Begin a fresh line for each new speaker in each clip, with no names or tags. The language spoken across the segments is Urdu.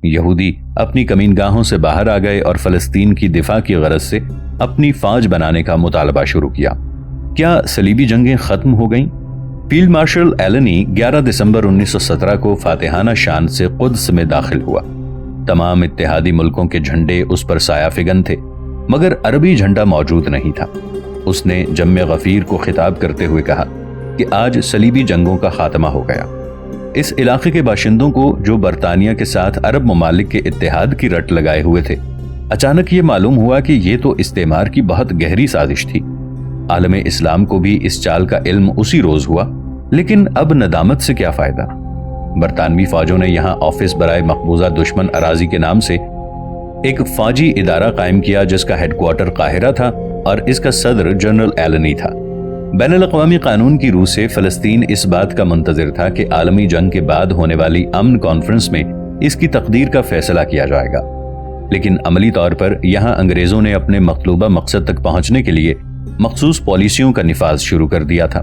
یہودی اپنی کمینگاہوں سے باہر آ گئے اور فلسطین کی دفاع کی غرض سے اپنی فوج بنانے کا مطالبہ شروع کیا۔ کیا صلیبی جنگیں ختم ہو گئیں؟ فیلڈ مارشل ایلنی 11 دسمبر 1917 کو فاتحانہ شان سے قدس میں داخل ہوا۔ تمام اتحادی ملکوں کے جھنڈے اس پر سایہ فگن تھے، مگر عربی جھنڈا موجود نہیں تھا۔ اس نے جم غفیر کو خطاب کرتے ہوئے کہا کہ آج صلیبی جنگوں کا خاتمہ ہو گیا۔ اس علاقے کے باشندوں کو، جو برطانیہ کے ساتھ عرب ممالک کے اتحاد کی رٹ لگائے ہوئے تھے، اچانک یہ معلوم ہوا کہ یہ تو استعمار کی بہت گہری سازش تھی۔ عالم اسلام کو بھی اس چال کا علم اسی روز ہوا، لیکن اب ندامت سے کیا فائدہ؟ برطانوی فوجوں نے یہاں آفس برائے مقبوضہ دشمن اراضی کے نام سے ایک فوجی ادارہ قائم کیا، جس کا ہیڈ کوارٹر قاہرہ تھا اور اس کا صدر جنرل ایلنی تھا۔ بین الاقوامی قانون کی روح سے فلسطین اس بات کا منتظر تھا کہ عالمی جنگ کے بعد ہونے والی امن کانفرنس میں اس کی تقدیر کا فیصلہ کیا جائے گا، لیکن عملی طور پر یہاں انگریزوں نے اپنے مطلوبہ مقصد تک پہنچنے کے لیے مخصوص پالیسیوں کا نفاذ شروع کر دیا تھا۔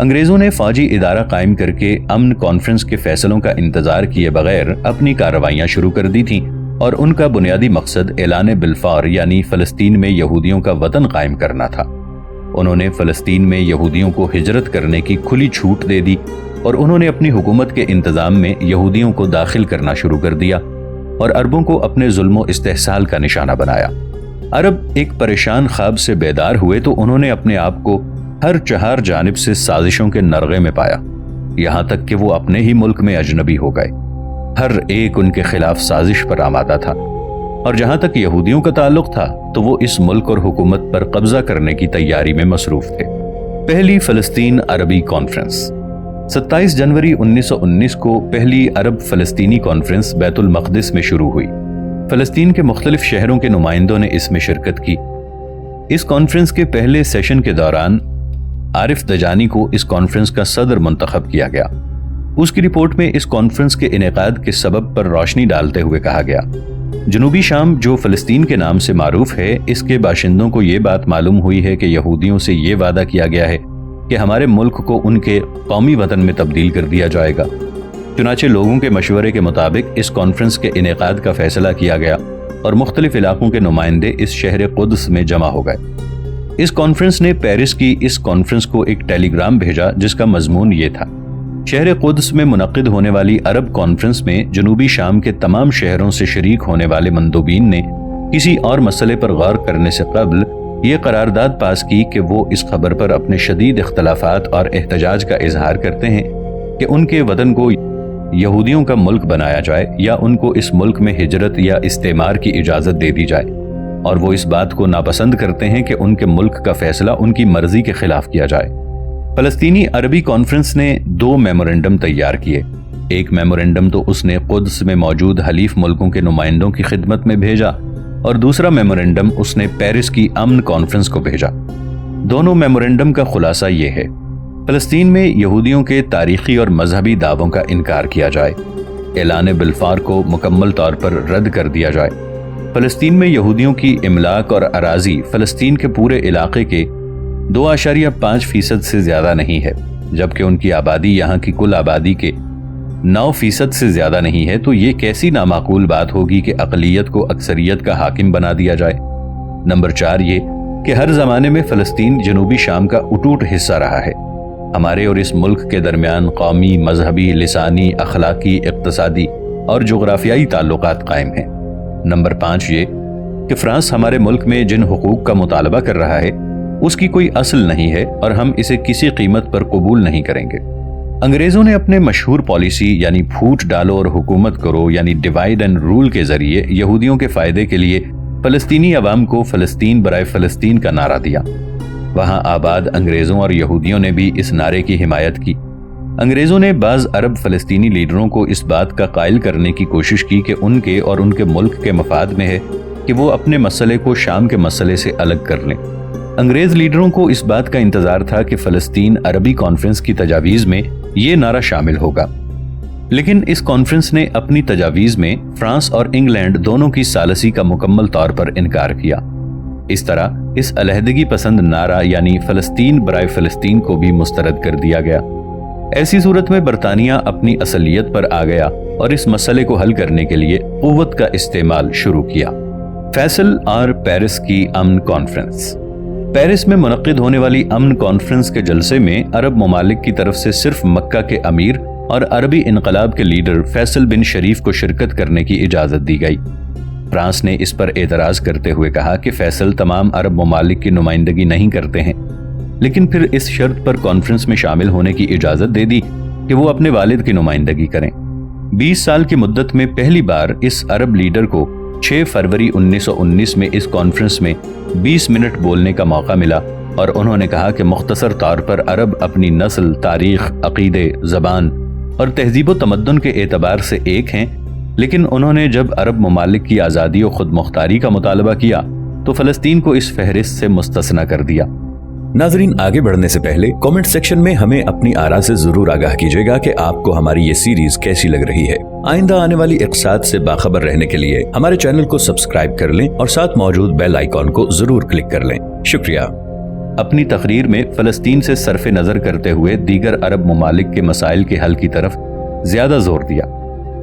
انگریزوں نے فوجی ادارہ قائم کر کے امن کانفرنس کے فیصلوں کا انتظار کیے بغیر اپنی کارروائیاں شروع کر دی تھیں، اور ان کا بنیادی مقصد اعلان بلفور یعنی فلسطین میں یہودیوں کا وطن قائم کرنا تھا۔ انہوں نے فلسطین میں یہودیوں کو ہجرت کرنے کی کھلی چھوٹ دے دی، اور انہوں نے اپنی حکومت کے انتظام میں یہودیوں کو داخل کرنا شروع کر دیا اور عربوں کو اپنے ظلم و استحصال کا نشانہ بنایا۔ عرب ایک پریشان خواب سے بیدار ہوئے تو انہوں نے اپنے آپ کو ہر چہار جانب سے سازشوں کے نرغے میں پایا، یہاں تک کہ وہ اپنے ہی ملک میں اجنبی ہو گئے۔ ہر ایک ان کے خلاف سازش پر آمادہ تھا، اور جہاں تک یہودیوں کا تعلق تھا تو وہ اس ملک اور حکومت پر قبضہ کرنے کی تیاری میں مصروف تھے۔ پہلی فلسطین عربی کانفرنس 27 جنوری 1919 کو پہلی عرب فلسطینی کانفرنس بیت المقدس میں شروع ہوئی۔ فلسطین کے مختلف شہروں کے نمائندوں نے اس میں شرکت کی۔ اس کانفرنس کے پہلے سیشن کے دوران عارف دجانی کو اس کانفرنس کا صدر منتخب کیا گیا۔ اس کی رپورٹ میں اس کانفرنس کے انعقاد کے سبب پر روشنی ڈالتے ہوئے کہا گیا، جنوبی شام جو فلسطین کے نام سے معروف ہے، اس کے باشندوں کو یہ بات معلوم ہوئی ہے کہ یہودیوں سے یہ وعدہ کیا گیا ہے کہ ہمارے ملک کو ان کے قومی وطن میں تبدیل کر دیا جائے گا۔ چنانچہ لوگوں کے مشورے کے مطابق اس کانفرنس کے انعقاد کا فیصلہ کیا گیا اور مختلف علاقوں کے نمائندے اس شہر قدس میں جمع ہو گئے۔ اس کانفرنس نے پیرس کی اس کانفرنس کو ایک ٹیلی گرام بھیجا جس کا مضمون یہ تھا: شہر قدس میں منعقد ہونے والی عرب کانفرنس میں جنوبی شام کے تمام شہروں سے شریک ہونے والے مندوبین نے کسی اور مسئلے پر غور کرنے سے قبل یہ قرارداد پاس کی کہ وہ اس خبر پر اپنے شدید اختلافات اور احتجاج کا اظہار کرتے ہیں کہ ان کے وطن کو یہودیوں کا ملک بنایا جائے یا ان کو اس ملک میں ہجرت یا استعمار کی اجازت دے دی جائے، اور وہ اس بات کو ناپسند کرتے ہیں کہ ان کے ملک کا فیصلہ ان کی مرضی کے خلاف کیا جائے۔ فلسطینی عربی کانفرنس نے 2 میمورنڈم تیار کیے۔ ایک میمورنڈم تو اس نے قدس میں موجود حلیف ملکوں کے نمائندوں کی خدمت میں بھیجا، اور دوسرا میمورنڈم اس نے پیرس کی امن کانفرنس کو بھیجا۔ دونوں میمورنڈم کا خلاصہ یہ ہے: فلسطین میں یہودیوں کے تاریخی اور مذہبی دعووں کا انکار کیا جائے، اعلان بلفور کو مکمل طور پر رد کر دیا جائے، فلسطین میں یہودیوں کی املاک اور اراضی فلسطین کے پورے علاقے کے 2.5% سے زیادہ نہیں ہے، جبکہ ان کی آبادی یہاں کی کل آبادی کے 9% سے زیادہ نہیں ہے، تو یہ کیسی نامعقول بات ہوگی کہ اقلیت کو اکثریت کا حاکم بنا دیا جائے۔ نمبر 4 یہ کہ ہر زمانے میں فلسطین جنوبی شام کا اٹوٹ حصہ رہا ہے۔ ہمارے اور اس ملک کے درمیان قومی، مذہبی، لسانی، اخلاقی، اقتصادی اور جغرافیائی تعلقات قائم ہیں۔ نمبر 5 یہ کہ فرانس ہمارے ملک میں جن حقوق کا مطالبہ کر رہا ہے اس کی کوئی اصل نہیں ہے، اور ہم اسے کسی قیمت پر قبول نہیں کریں گے۔ انگریزوں نے اپنے مشہور پالیسی یعنی پھوٹ ڈالو اور حکومت کرو یعنی ڈیوائیڈ اینڈ رول کے ذریعے یہودیوں کے فائدے کے لیے فلسطینی عوام کو فلسطین برائے فلسطین کا نعرہ دیا۔ وہاں آباد انگریزوں اور یہودیوں نے بھی اس نعرے کی حمایت کی۔ انگریزوں نے بعض عرب فلسطینی لیڈروں کو اس بات کا قائل کرنے کی کوشش کی کہ ان کے اور ان کے ملک کے مفاد میں ہے کہ وہ اپنے مسئلے کو شام کے مسئلے سے الگ کر لیں۔ انگریز لیڈروں کو اس بات کا انتظار تھا کہ فلسطین عربی کانفرنس کی تجاویز میں یہ نعرہ شامل ہوگا، لیکن اس کانفرنس نے اپنی تجاویز میں فرانس اور انگلینڈ دونوں کی ثالثی کا مکمل طور پر انکار کیا۔ اس طرح اس علیحدگی پسند نعرہ یعنی فلسطین برائے فلسطین کو بھی مسترد کر دیا گیا۔ ایسی صورت میں برطانیہ اپنی اصلیت پر آ گیا اور اس مسئلے کو حل کرنے کے لیے قوت کا استعمال شروع کیا۔ فیصل اور پیرس کی امن کانفرنس۔ پیرس میں منعقد ہونے والی امن کانفرنس کے جلسے میں عرب ممالک کی طرف سے صرف مکہ کے امیر اور عربی انقلاب کے لیڈر فیصل بن شریف کو شرکت کرنے کی اجازت دی گئی۔ فرانس نے اس پر اعتراض کرتے ہوئے کہا کہ فیصل تمام عرب ممالک کی نمائندگی نہیں کرتے ہیں، لیکن پھر اس شرط پر کانفرنس میں شامل ہونے کی اجازت دے دی کہ وہ اپنے والد کی نمائندگی کریں۔ 20 سال کی مدت میں پہلی بار اس عرب لیڈر کو 6 فروری 1919 میں اس کانفرنس میں 20 منٹ بولنے کا موقع ملا، اور انہوں نے کہا کہ مختصر طور پر عرب اپنی نسل، تاریخ، عقیدے، زبان اور تہذیب و تمدن کے اعتبار سے ایک ہیں، لیکن انہوں نے جب عرب ممالک کی آزادی و خود مختاری کا مطالبہ کیا تو فلسطین کو اس فہرست سے مستثنی کر دیا۔
ناظرین، آگے بڑھنے سے پہلے کامنٹ سیکشن میں ہمیں اپنی آراء سے ضرور آگاہ کیجیے گا کہ آپ کو ہماری یہ سیریز کیسی لگ رہی ہے۔ آئندہ آنے والی اقساط سے باخبر رہنے کے لیے ہمارے چینل کو سبسکرائب کر لیں اور ساتھ موجود بیل آئیکن کو ضرور کلک کر لیں۔ شکریہ۔
اپنی تقریر میں فلسطین سے صرف نظر کرتے ہوئے دیگر عرب ممالک کے مسائل کے حل کی طرف زیادہ زور دیا۔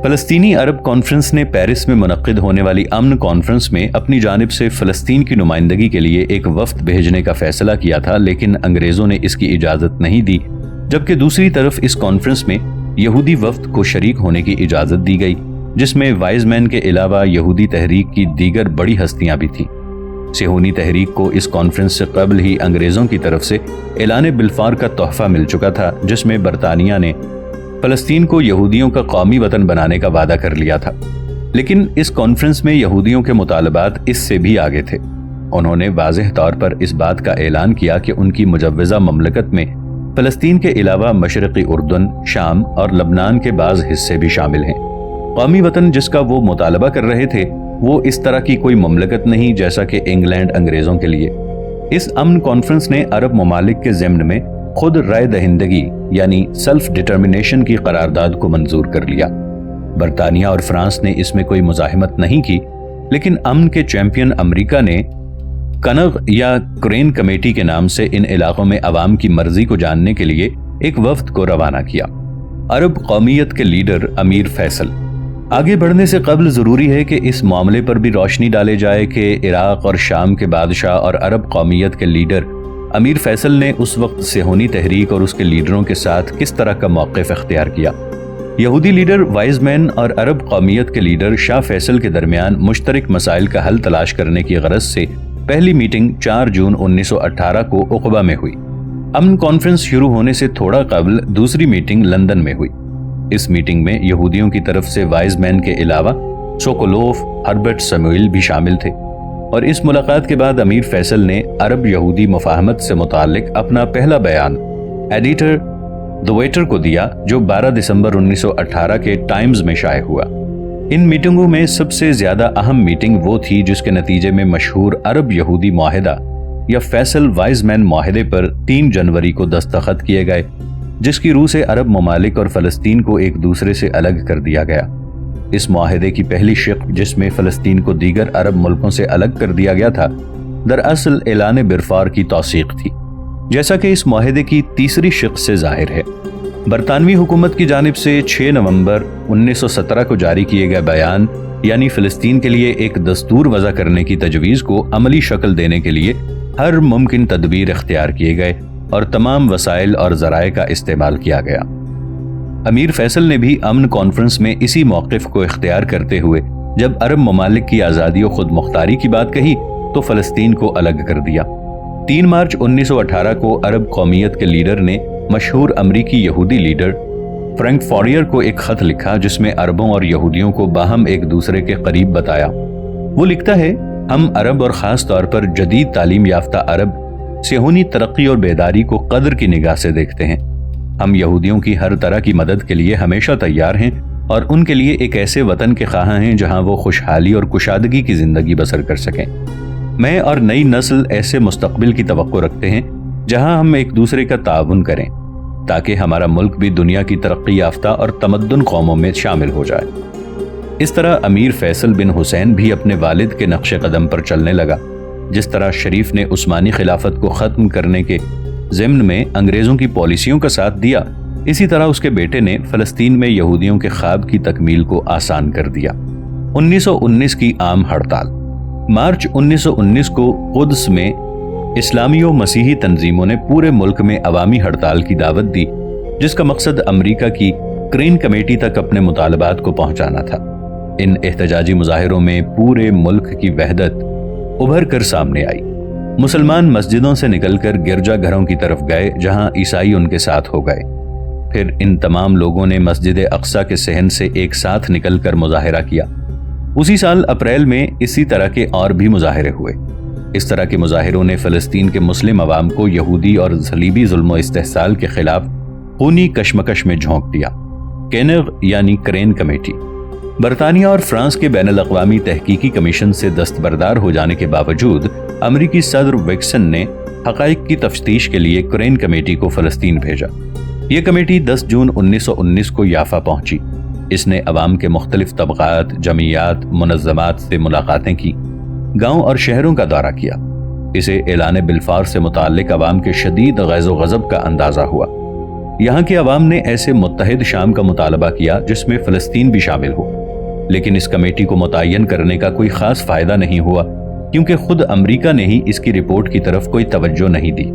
فلسطینی عرب کانفرنس نے پیرس میں منعقد ہونے والی امن کانفرنس میں اپنی جانب سے فلسطین کی نمائندگی کے لیے ایک وفد بھیجنے کا فیصلہ کیا تھا، لیکن انگریزوں نے اس کی اجازت نہیں دی، جبکہ دوسری طرف اس کانفرنس میں یہودی وفد کو شریک ہونے کی اجازت دی گئی، جس میں وائز مین کے علاوہ یہودی تحریک کی دیگر بڑی ہستیاں بھی تھیں۔ صہیونی تحریک کو اس کانفرنس سے قبل ہی انگریزوں کی طرف سے اعلان بلفور کا تحفہ مل چکا تھا، جس میں برطانیہ نے فلسطین کو یہودیوں کا قومی وطن بنانے کا وعدہ کر لیا تھا، لیکن اس کانفرنس میں یہودیوں کے مطالبات اس سے بھی آگے تھے۔ انہوں نے واضح طور پر اس بات کا اعلان کیا کہ ان کی مجوزہ مملکت میں فلسطین کے علاوہ مشرقی اردن، شام اور لبنان کے بعض حصے بھی شامل ہیں۔ قومی وطن جس کا وہ مطالبہ کر رہے تھے وہ اس طرح کی کوئی مملکت نہیں جیسا کہ انگلینڈ انگریزوں کے لیے۔ اس امن کانفرنس نے عرب ممالک کے ضمن میں خود رائے دہندگی یعنی سیلف ڈٹرمنیشن کی قرارداد کو منظور کر لیا۔ برطانیہ اور فرانس نے اس میں کوئی مزاحمت نہیں کی، لیکن امن کے چیمپئن امریکہ نے کنگ یا کرین کمیٹی کے نام سے ان علاقوں میں عوام کی مرضی کو جاننے کے لیے ایک وفد کو روانہ کیا۔ عرب قومیت کے لیڈر امیر فیصل۔ آگے بڑھنے سے قبل ضروری ہے کہ اس معاملے پر بھی روشنی ڈالے جائے کہ عراق اور شام کے بادشاہ اور عرب قومیت کے لیڈر امیر فیصل نے اس وقت صہیونی تحریک اور اس کے لیڈروں کے ساتھ کس طرح کا موقف اختیار کیا۔ یہودی لیڈر وائز مین اور عرب قومیت کے لیڈر شاہ فیصل کے درمیان مشترک مسائل کا حل تلاش کرنے کی غرض سے پہلی میٹنگ 4 جون 1918 کو عقبہ میں ہوئی۔ امن کانفرنس شروع ہونے سے تھوڑا قبل دوسری میٹنگ لندن میں ہوئی۔ اس میٹنگ میں یہودیوں کی طرف سے وائز مین کے علاوہ سوکولوف، ہربرٹ سموئل بھی شامل تھے، اور اس ملاقات کے بعد امیر فیصل نے عرب یہودی مفاہمت سے متعلق اپنا پہلا بیان ایڈیٹر دی ویٹر کو دیا، جو 12 دسمبر 1918 کے ٹائمز میں شائع ہوا۔ ان میٹنگوں میں سب سے زیادہ اہم میٹنگ وہ تھی جس کے نتیجے میں مشہور عرب یہودی معاہدہ یا فیصل وائز مین معاہدے پر 3 جنوری کو دستخط کیے گئے، جس کی روح سے عرب ممالک اور فلسطین کو ایک دوسرے سے الگ کر دیا گیا۔ اس معاہدے کی پہلی شق، جس میں فلسطین کو دیگر عرب ملکوں سے الگ کر دیا گیا تھا، دراصل اعلان بلفور کی توثیق تھی، جیسا کہ اس معاہدے کی تیسری شق سے ظاہر ہے۔ برطانوی حکومت کی جانب سے 6 نومبر 1917 کو جاری کیے گئے بیان یعنی فلسطین کے لیے ایک دستور وضع کرنے کی تجویز کو عملی شکل دینے کے لیے ہر ممکن تدبیر اختیار کیے گئے اور تمام وسائل اور ذرائع کا استعمال کیا گیا۔ امیر فیصل نے بھی امن کانفرنس میں اسی موقف کو اختیار کرتے ہوئے جب عرب ممالک کی آزادی و خود مختاری کی بات کہی تو فلسطین کو الگ کر دیا۔ 3 مارچ 1918 کو عرب قومیت کے لیڈر نے مشہور امریکی یہودی لیڈر فرینک فوریر کو ایک خط لکھا، جس میں عربوں اور یہودیوں کو باہم ایک دوسرے کے قریب بتایا۔ وہ لکھتا ہے، ہم عرب اور خاص طور پر جدید تعلیم یافتہ عرب صہیونی ترقی اور بیداری کو قدر کی نگاہ سے دیکھتے ہیں۔ ہم یہودیوں کی ہر طرح کی مدد کے لیے ہمیشہ تیار ہیں اور ان کے لیے ایک ایسے وطن کے خواہاں ہیں جہاں وہ خوشحالی اور کشادگی کی زندگی بسر کر سکیں۔ میں اور نئی نسل ایسے مستقبل کی توقع رکھتے ہیں جہاں ہم ایک دوسرے کا تعاون کریں تاکہ ہمارا ملک بھی دنیا کی ترقی یافتہ اور تمدن قوموں میں شامل ہو جائے۔ اس طرح امیر فیصل بن حسین بھی اپنے والد کے نقش قدم پر چلنے لگا۔ جس طرح شریف نے عثمانی خلافت کو ختم کرنے کے ضمن میں انگریزوں کی پالیسیوں کا ساتھ دیا، اسی طرح اس کے بیٹے نے فلسطین میں یہودیوں کے خواب کی تکمیل کو آسان کر دیا۔ 1919 کی عام ہڑتال۔ مارچ 1919 کو قدس میں اسلامی و مسیحی تنظیموں نے پورے ملک میں عوامی ہڑتال کی دعوت دی، جس کا مقصد امریکہ کی کرین کمیٹی تک اپنے مطالبات کو پہنچانا تھا۔ ان احتجاجی مظاہروں میں پورے ملک کی وحدت ابھر کر سامنے آئی۔ مسلمان مسجدوں سے نکل کر گرجا گھروں کی طرف گئے، جہاں عیسائی ان کے ساتھ ہو گئے۔ پھر ان تمام لوگوں نے مسجد اقصیٰ کے صحن سے ایک ساتھ نکل کر مظاہرہ کیا۔ اسی سال اپریل میں اسی طرح کے اور بھی مظاہرے ہوئے۔ اس طرح کے مظاہروں نے فلسطین کے مسلم عوام کو یہودی اور صلیبی ظلم و استحصال کے خلاف خونی کشمکش میں جھونک دیا۔ کینغ یعنی کرین کمیٹی۔ برطانیہ اور فرانس کے بین الاقوامی تحقیقی کمیشن سے دستبردار ہو جانے کے باوجود امریکی صدر وکسن نے حقائق کی تفتیش کے لیے کرین کمیٹی کو فلسطین بھیجا۔ یہ کمیٹی 10 جون 1919 کو یافا پہنچی۔ اس نے عوام کے مختلف طبقات، جمعیات، منظمات سے ملاقاتیں کی، گاؤں اور شہروں کا دورہ کیا۔ اسے اعلان بلفور سے متعلق عوام کے شدید غیظ و غضب کا اندازہ ہوا۔ یہاں کے عوام نے ایسے متحد شام کا مطالبہ کیا جس میں فلسطین بھی شامل ہو، لیکن اس کمیٹی کو متعین کرنے کا کوئی خاص فائدہ نہیں ہوا، کیونکہ خود امریکہ نے ہی اس کی رپورٹ کی طرف کوئی توجہ نہیں دی۔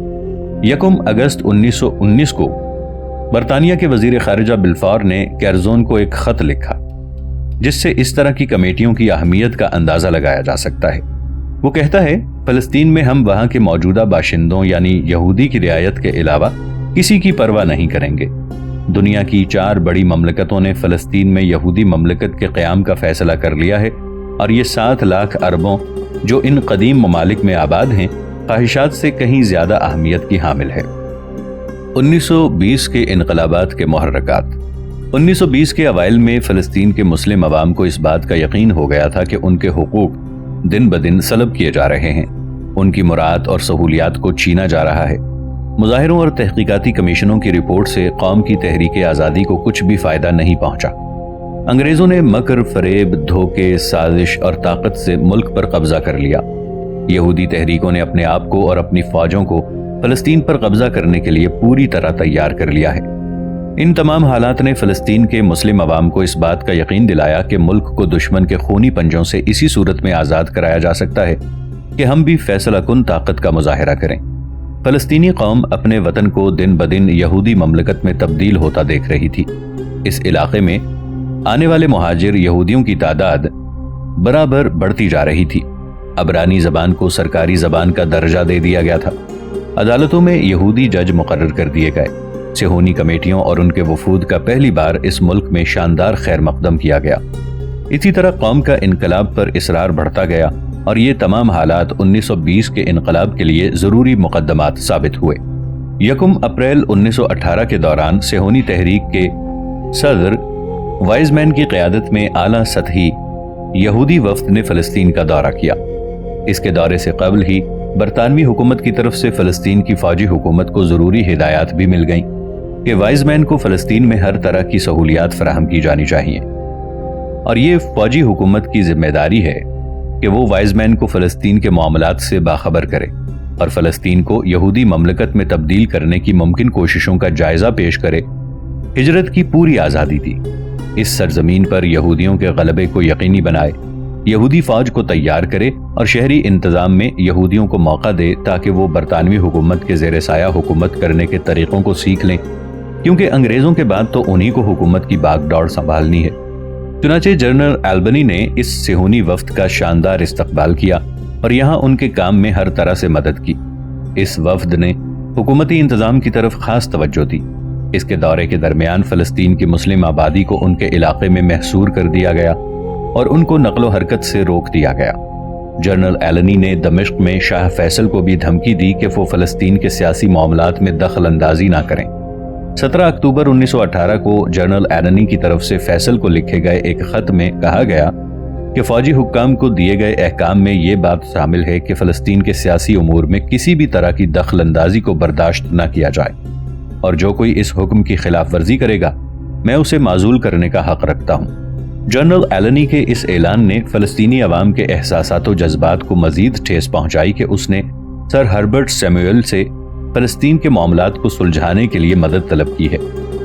1 اگست 1919 کو برطانیہ کے وزیر خارجہ بلفور نے کیرزون کو ایک خط لکھا، جس سے اس طرح کی کمیٹیوں کی اہمیت کا اندازہ لگایا جا سکتا ہے۔ وہ کہتا ہے، فلسطین میں ہم وہاں کے موجودہ باشندوں یعنی یہودی کی رعایت کے علاوہ کسی کی پرواہ نہیں کریں گے۔ دنیا کی 4 بڑی مملکتوں نے فلسطین میں یہودی مملکت کے قیام کا فیصلہ کر لیا ہے، اور یہ 7 لاکھ عربوں جو ان قدیم ممالک میں آباد ہیں، خواہشات سے کہیں زیادہ اہمیت کی حامل ہے۔ 1920 کے انقلابات کے محرکات۔ 1920 کے اوائل میں فلسطین کے مسلم عوام کو اس بات کا یقین ہو گیا تھا کہ ان کے حقوق دن بدن سلب کیے جا رہے ہیں، ان کی مراعات اور سہولیات کو چھینا جا رہا ہے۔ مظاہروں اور تحقیقاتی کمیشنوں کی رپورٹ سے قوم کی تحریک آزادی کو کچھ بھی فائدہ نہیں پہنچا۔ انگریزوں نے مکر، فریب، دھوکے، سازش اور طاقت سے ملک پر قبضہ کر لیا۔ یہودی تحریکوں نے اپنے آپ کو اور اپنی فوجوں کو فلسطین پر قبضہ کرنے کے لیے پوری طرح تیار کر لیا ہے۔ ان تمام حالات نے فلسطین کے مسلم عوام کو اس بات کا یقین دلایا کہ ملک کو دشمن کے خونی پنجوں سے اسی صورت میں آزاد کرایا جا سکتا ہے کہ ہم بھی فیصلہ کن طاقت کا مظاہرہ کریں۔ فلسطینی قوم اپنے وطن کو دن بدن یہودی مملکت میں تبدیل ہوتا دیکھ رہی تھی۔ اس علاقے میں آنے والے مہاجر یہودیوں کی تعداد برابر بڑھتی جا رہی تھی۔ عبرانی زبان کو سرکاری زبان کا درجہ دے دیا گیا تھا۔ عدالتوں میں یہودی جج مقرر کر دیے گئے۔ صہیونی کمیٹیوں اور ان کے وفود کا پہلی بار اس ملک میں شاندار خیر مقدم کیا گیا۔ اسی طرح قوم کا انقلاب پر اصرار بڑھتا گیا، اور یہ تمام حالات 1920 کے انقلاب کے لیے ضروری مقدمات ثابت ہوئے۔ 1 اپریل 1918 کے دوران صہیونی تحریک کے صدر وائزمین کی قیادت میں اعلیٰ سطحی یہودی وفد نے فلسطین کا دورہ کیا۔ اس کے دورے سے قبل ہی برطانوی حکومت کی طرف سے فلسطین کی فوجی حکومت کو ضروری ہدایات بھی مل گئیں کہ وائزمین کو فلسطین میں ہر طرح کی سہولیات فراہم کی جانی چاہیے، اور یہ فوجی حکومت کی ذمہ داری ہے کہ وہ وائزمین کو فلسطین کے معاملات سے باخبر کرے اور فلسطین کو یہودی مملکت میں تبدیل کرنے کی ممکن کوششوں کا جائزہ پیش کرے۔ ہجرت کی پوری آزادی تھی۔ اس سرزمین پر یہودیوں کے غلبے کو یقینی بنائے، یہودی فوج کو تیار کرے اور شہری انتظام میں یہودیوں کو موقع دے تاکہ وہ برطانوی حکومت کے زیر سایہ حکومت کرنے کے طریقوں کو سیکھ لیں، کیونکہ انگریزوں کے بعد تو انہی کو حکومت کی باغ ڈور سنبھالنی ہے۔ چنانچہ جنرل البنی نے اس صہیونی وفد کا شاندار استقبال کیا اور یہاں ان کے کام میں ہر طرح سے مدد کی۔ اس وفد نے حکومتی انتظام کی طرف خاص توجہ دی۔ اس کے دورے کے درمیان فلسطین کی مسلم آبادی کو ان کے علاقے میں محصور کر دیا گیا اور ان کو نقل و حرکت سے روک دیا گیا۔ جنرل ایلنی نے دمشق میں شاہ فیصل کو بھی دھمکی دی کہ وہ فلسطین کے سیاسی معاملات میں دخل اندازی نہ کریں۔ 17 اکتوبر 1918 کو جنرل ایلنی کی طرف سے فیصل کو لکھے گئے ایک خط میں کہا گیا کہ فوجی حکام کو دیے گئے احکام میں یہ بات شامل ہے کہ فلسطین کے سیاسی امور میں کسی بھی طرح کی دخل اندازی کو برداشت نہ کیا جائے، اور جو کوئی اس حکم کی خلاف ورزی کرے گا میں اسے معزول کرنے کا حق رکھتا ہوں۔ جنرل ایلنی کے اس اعلان نے فلسطینی عوام کے احساسات و جذبات کو مزید ٹھیس پہنچائی کہ اس نے سر ہربرٹ سیموئل سے فلسطین کے معاملات کو سلجھانے کے لیے مدد طلب کی ہے،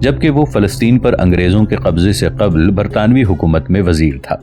جبکہ وہ فلسطین پر انگریزوں کے قبضے سے قبل برطانوی حکومت میں وزیر تھا۔